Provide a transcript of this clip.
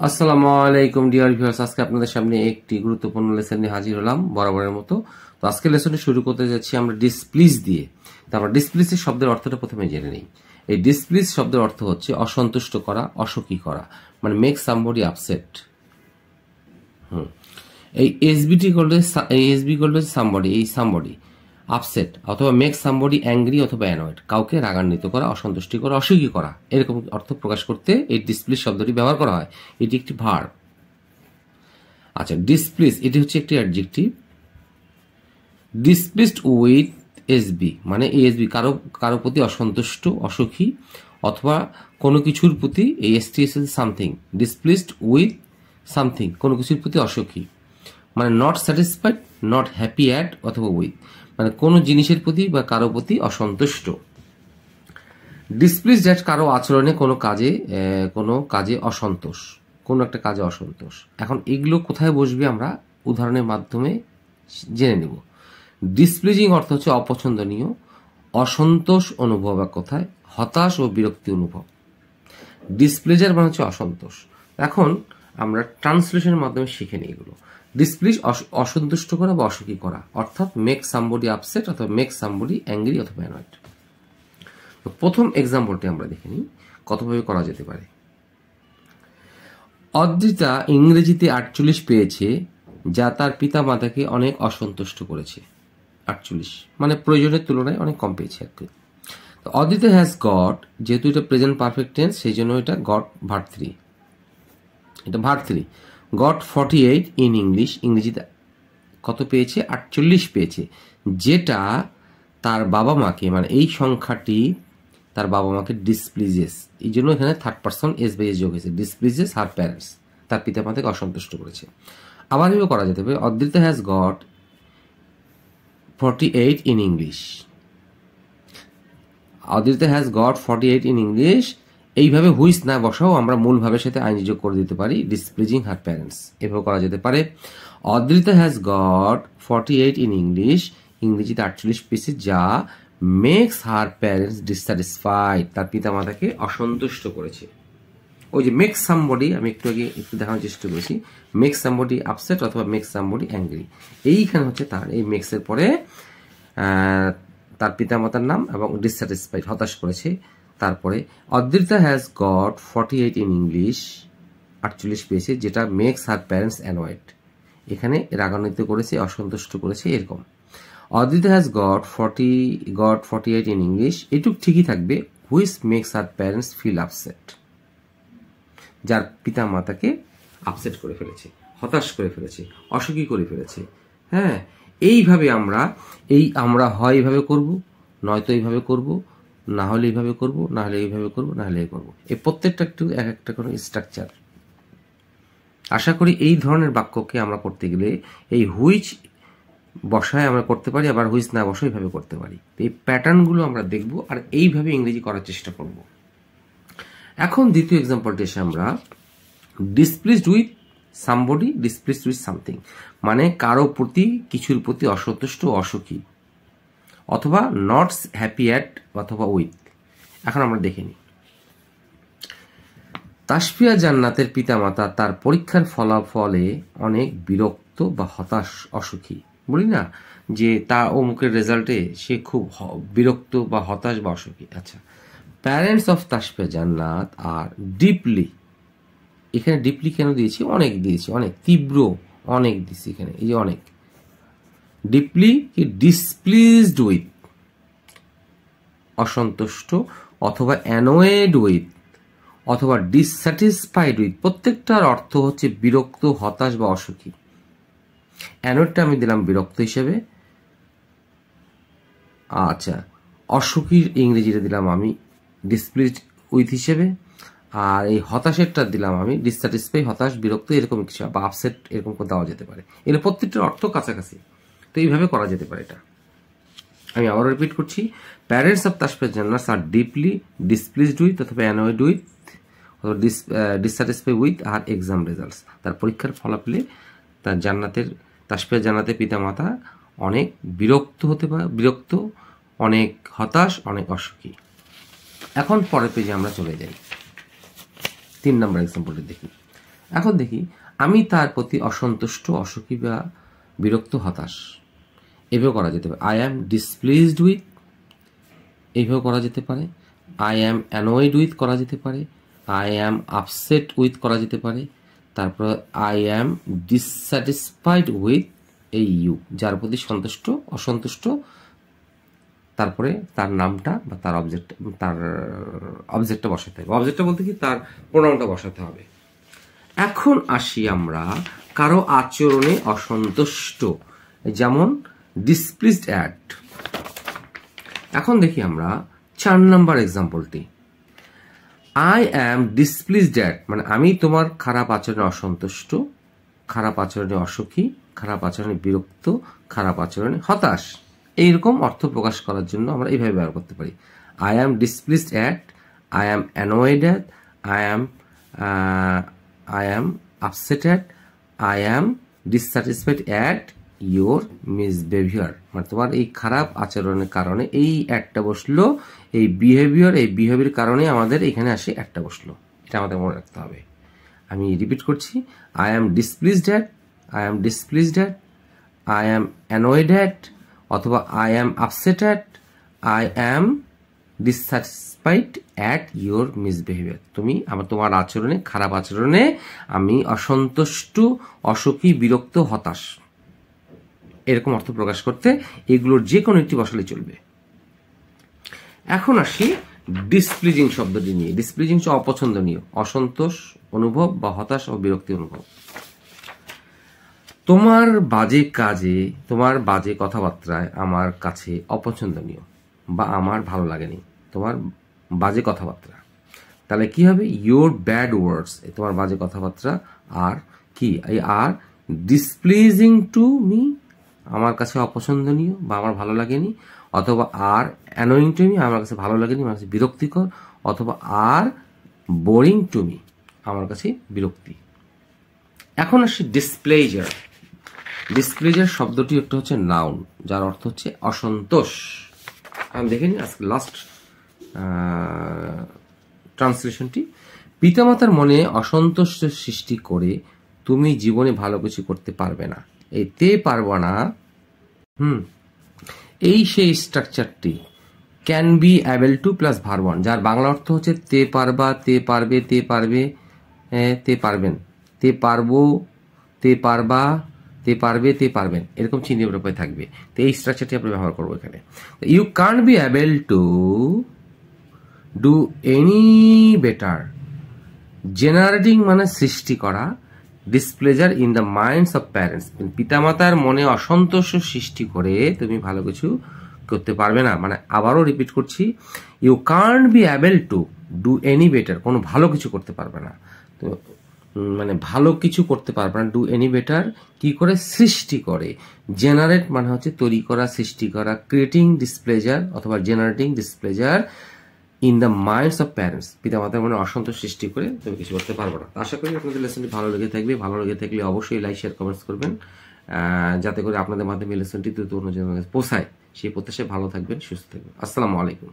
আসসালামু আলাইকুম dear viewers, আজকে আপনাদের সামনে একটি গুরুত্বপূর্ণ লেসন নিয়ে হাজির হলাম বরাবরের মতো। তো আজকে লেসনটি শুরু করতে যাচ্ছি আমরা ডিসপ্লিজ দিয়ে। তো আমরা ডিসপ্লিজের শব্দের অর্থটা প্রথমে জেনে নিই। এই ডিসপ্লিজ শব্দের অর্থ হচ্ছে অসন্তুষ্ট করা, অসুখী করা, মানে মেক সামবডি আপসেট। এই এসবি করলে সামবডি, এই সামবডি আপসেট অথবা মেক সামবডি অ্যাংরি অথবা অ্যানয়েড, কাউকে রাগান্বিত করা, অসন্তুষ্টি করা, অসুখী করা, এরকম অর্থ প্রকাশ করতে এই ডিসপ্লিজ শব্দটি ব্যবহার করা হয়। এটি একটি ভার্ব। আচ্ছা, ডিসপ্লিজ এটি হচ্ছে একটি অ্যাডজেক্টিভ। ডিসপ্লিজড উইথ এসবি মানে এসবি কারো প্রতি অসন্তুষ্ট, অসুখী অথবা কোনো কিছুর প্রতি, এই এসটিএসএল সামথিং, ডিসপ্লিজড উইথ সামথিং কোনো কিছুর প্রতি অসুখী, মানে not satisfied, not happy at অথবা উইথ, মানে কোনো জিনিসের প্রতি বা কারো প্রতি অসন্তুষ্ট। ডিসপ্লিজড অ্যাট কারো আচরণে, কোনো কাজে অসন্তোষ, কোনো একটা কাজে অসন্তোষ। এখন এগুলো কোথায় বসবে আমরা উদাহরণের মাধ্যমে জেনে নেব। ডিসপ্লিজিং অর্থ হচ্ছে অপছন্দনীয়, অসন্তোষ অনুভব, এক কথায় হতাশ ও বিরক্তি অনুভব। ডিসপ্লেজার মানে হচ্ছে অসন্তোষ। এখন আমরা ট্রান্সলেশনের মাধ্যমে শিখে নিই এগুলো। ডিসপ্লিজ অসন্তুষ্ট করা বা অসুখী করা, অর্থাৎ মেক সামবডি আপসেট অথবা মেক সামবডি অ্যাংরি অথবা অ্যানয়েড। তো প্রথম এক্সাম্পলটি আমরা দেখে নিই কতভাবে করা যেতে পারে। অদ্রিতা ইংরেজিতে 48 পেয়েছে, যা তার পিতা মাতাকে অনেক অসন্তুষ্ট করেছে। 48 মানে প্রয়োজনের তুলনায় অনেক কম পেয়েছে আর কি। তো অদ্রিতা হ্যাজ গট, যেহেতু এটা প্রেজেন্ট পারফেক্ট টেন্স সেই জন্য এটা গট ভার্ব 3, এটা ভার্ব 3। গট 48 ইন ইংলিশ, ইংরেজিতে কত পেয়েছে? 48 পেয়েছে, যেটা তার বাবা মাকে, মানে এই সংখ্যাটি তার বাবা মাকে ডিসপ্লিজেস, এই জন্য এখানে third person S by S যোগ হয়েছে, ডিসপ্লিজেস হার প্যারেন্টস, তার পিতা মাতাকে অসন্তুষ্ট করেছে। আবার এভাবে করা যেতে পারে, Adrita has got 48 in English, Adrita has got 48 in English. এইভাবে হুইস না বসাও আমরা মূল ভাবের সাথে আইন যোগ করে দিতে পারি, ডিসপ্লিজিং হার প্যারেন্টস, এভাবে করা যেতে পারে। Adrita has got 48 in English, ইংরেজিতে 48 পেয়েছে, যা মেক্স হার প্যারেন্টস ডিসস্যাটিসফাইড, তার পিতা মাতাকে অসন্তুষ্ট করেছে। ওই যে মেক সামবডি, আমি একটু আগে দেখানোর চেষ্টা করেছি, মেক সামবডি আপসেট অথবা মেক সামবডি অ্যাংরি, এইখানে হচ্ছে তার এই মেক্সের পরে তার পিতামাতার নাম এবং ডিসস্যাটিসফাইড, হতাশ করেছে। তারপরে Adrita has got 48 in English, 48 পেয়েছে, যেটা মেক্স হার প্যারেন্টস অ্যানয়েড, এখানে রাগান্বিত করেছে, অসন্তুষ্ট করেছে, এরকম। Adrita has got 48 in English, এটুক ঠিকই থাকবে, which makes her parents feel upset, যার পিতা মাতাকে আপসেট করে ফেলেছে, হতাশ করে ফেলেছে, অসুখী করে ফেলেছে। হ্যাঁ, এইভাবে আমরা হয় এইভাবে করব, নয়তো এইভাবে করব, না হলে এইভাবে করব, না হলে এইভাবে করব, না হলে এই করব। এই প্রত্যেকটা একটু এক একটা করে স্ট্রাকচার। আশা করি এই ধরনের বাক্যকে আমরা করতে গেলে এই হুইচ বসায় আমরা করতে পারি, আবার হুইচ না বসায় এইভাবে করতে পারি। এই প্যাটার্নগুলো আমরা দেখব আর এইভাবে ইংরেজি করার চেষ্টা করব। এখন দ্বিতীয় এক্সাম্পলটি এসে আমরা ডিসপ্লিজড উইথ সামবডি, ডিসপ্লিজড উইথ সামথিং, মানে কারো প্রতি, কিছুর প্রতি অসন্তুষ্ট, অসুখী, অথবা নট হ্যাপি অ্যাট অথবা উইথ। এখন আমরা দেখে নিই। তাসফিয়া জান্নাতের পিতামাতা তার পরীক্ষার ফলাফলে অনেক বিরক্ত বা হতাশ, অসুখী। বলি না যে তা অমুকের রেজাল্টে সে খুব বিরক্ত বা হতাশ বা অসুখী। আচ্ছা, প্যারেন্টস অফ তাসফিয়া জান্নাত আর ডিপলি, এখানে ডিপলি কেন দিয়েছি? অনেক দিয়েছি, অনেক তীব্র, অনেক দিয়েছি এখানে, এই যে অনেক। ডিপলি কি ডিসপ্লিজড উইথ, অসন্তুষ্ট, অথবা অ্যানয়েড উইথ, অথবা ডিসস্যাটিসফাইড উইথ, প্রত্যেকটার অর্থ হচ্ছে বিরক্ত, হতাশ বা অসুখী। অ্যানয়েডটা আমি দিলাম বিরক্ত হিসেবে, আচ্ছা, অসুখীর ইংরেজিটা দিলাম আমি ডিসপ্লিজড উইথ হিসেবে, আর এই হতাশেরটা দিলাম আমি ডিসস্যাটিসফাই, হতাশ, বিরক্ত, এরকম কিছু বা আপসেট, এরকম করে দেওয়া যেতে পারে। এর প্রত্যেকটার অর্থ কাছাকাছি, তো এইভাবে করা যেতে পারে এটা। আমি আবারও রিপিট করছি, প্যারেন্টস অফ তাসফিয়া জান্নাত আর ডিপলি ডিসপ্লিজড উইথ অথবা অ্যানয়েড উইথ অথবা ডিসস্যাটিসফাই উইথ আর এক্সাম রেজাল্টস, তার পরীক্ষার ফলাফলে তার তাসফিয়া জান্নাতের পিতামাতা অনেক বিরক্ত হতে পারে, বিরক্ত, অনেক হতাশ, অনেক অসুখী। এখন পরের পেজে আমরা চলে যাই, 3 নম্বর এক্সাম্পলটি দেখি। এখন দেখি, আমি তার প্রতি অসন্তুষ্ট, অসুখী বা বিরক্ত, হতাশ। এভাবে করা যেতে পারে। আই অ্যাম ডিসপ্লেসড উইথ, এইভাবে করা যেতে পারে। আই অ্যাম অ্যানয়েড উইথ করা যেতে পারে। আই অ্যাম আপসেট উইথ করা যেতে পারে। তারপর আই অ্যাম ডিসস্যাটিসফাইড উইথ এই ইউ, যার প্রতি সন্তুষ্ট, অসন্তুষ্ট, তারপরে তার নামটা বা তার অবজেক্টটা বসাতে হবে। অবজেক্টটা বলতে কি, তার প্রোনাউনটা বসাতে হবে। এখন আসি আমরা কারো আচরণে অসন্তুষ্ট, যেমন ডিসপ্লিসড অ্যাট। এখন দেখি আমরা 4 নম্বর এক্সাম্পলটি। আই অ্যাম ডিসপ্লিসড অ্যাট, মানে আমি তোমার খারাপ আচরণে অসন্তুষ্ট, খারাপ আচরণে অসুখী, খারাপ আচরণে বিরক্ত, খারাপ আচরণে হতাশ। এইরকম অর্থ প্রকাশ করার জন্য আমরা এইভাবে ব্যবহার করতে পারি। I am displeased at, I am annoyed at, I am upset at, I am dissatisfied at your misbehaviour. মানে তোমার এই খারাপ আচরণের কারণে এই একটা বসলো, এই বিহেভিয়ার কারণে আমাদের এখানে আসে একটা বসলো। এটা আমাদের মনে রাখতে হবে। আমি রিপিট করছি, I am displeased at, I am displeased at, I am annoyed at, অথবা I am upset at, I am dissatisfied at your misbehaviour. তুমি তোমার আচরণে, খারাপ আচরণে আমি অসন্তুষ্ট, অসুখী, বিরক্ত, হতাশ, এরকম অর্থ প্রকাশ করতে এগুলোর যে কোনো একটি বসালে চলবে। এখন আসি ডিসপ্লিজিং শব্দটি নিয়ে। ডিসপ্লিজিং হচ্ছে অপছন্দনীয়, অসন্তোষ অনুভব বা হতাশ ও বিরক্তি অনুভব। তোমার বাজে কাজে, তোমার বাজে কথাবার্তায় আমার কাছে অপছন্দনীয় বা আমার ভালো লাগেনি, তোমার বাজে কথাবার্তা। তাহলে কি হবে? ইউর ব্যাড ওয়ার্ডস, তোমার বাজে কথাবার্তা আর কি, আর ডিসপ্লিজিং টু মি, আমার কাছে অপছন্দনীয় বা আমার ভালো লাগেনি, অথবা আর অ্যানোয়িং টু মি, আমার কাছে ভালো লাগেনি, আমার কাছে বিরক্তিকর, অথবা আর বোরিং টু মি, আমার কাছে বিরক্তি। এখন আসি ডিসপ্লেজার। ডিসপ্লেজার শব্দটি একটা হচ্ছে নাউন, যার অর্থ হচ্ছে অসন্তোষ। আমি দেখে নিই আজকে লাস্ট ট্রান্সলেশনটি। পিতামাতার মনে অসন্তোষ সৃষ্টি করে তুমি জীবনে ভালো কিছু করতে পারবে না, এই তে পারবা না, এই সেই স্ট্রাকচারটি can be able to plus verb one, যার বাংলা অর্থ হচ্ছে তে পারবা, তে পারবে, তে পারবে, তে পারবেন, তে পারবো, তে পারবা, তে পারবে, তে পারবেন, এরকম চিহ্ন রূপে থাকবে। তো এই স্ট্রাকচারটি আমরা ব্যবহার করবো এখানে। You can't be able to do any better, generating মানে সৃষ্টি করা, displeasure in the minds of parents, পিতামাতার মনে অসন্তোষ সৃষ্টি করে তুমি ভালো কিছু করতে পারবে না। মানে আবারও রিপিট করছি, you can't be able to do any better, কোনো ভালো কিছু করতে পারবে না, তো মানে ভালো কিছু করতে পারবে না। ডু এনি বেটার কি করে? সৃষ্টি করে। জেনারেট মানে হচ্ছে তৈরি করা, সৃষ্টি করা। ক্রিয়েটিং ডিসপ্লেজার অথবা generating displeasure in the minds of parents, পিতামাতার মনে অসন্তোষ সৃষ্টি করে তুমি কিছু করতে পারবো না। আশা করি আপনাদের লেসনটি ভালো লেগে থাকবে। ভালো লেগে থাকলে অবশ্যই লাইক, শেয়ার, কমেন্টস করবেন, যাতে করে আপনাদের মাধ্যমে লেসনটি দ্রুত অন্যজনের কাছে পৌঁছায়। সেই প্রত্যাশায় ভালো থাকবেন, সুস্থ থাকবেন। আসসালামু আলাইকুম।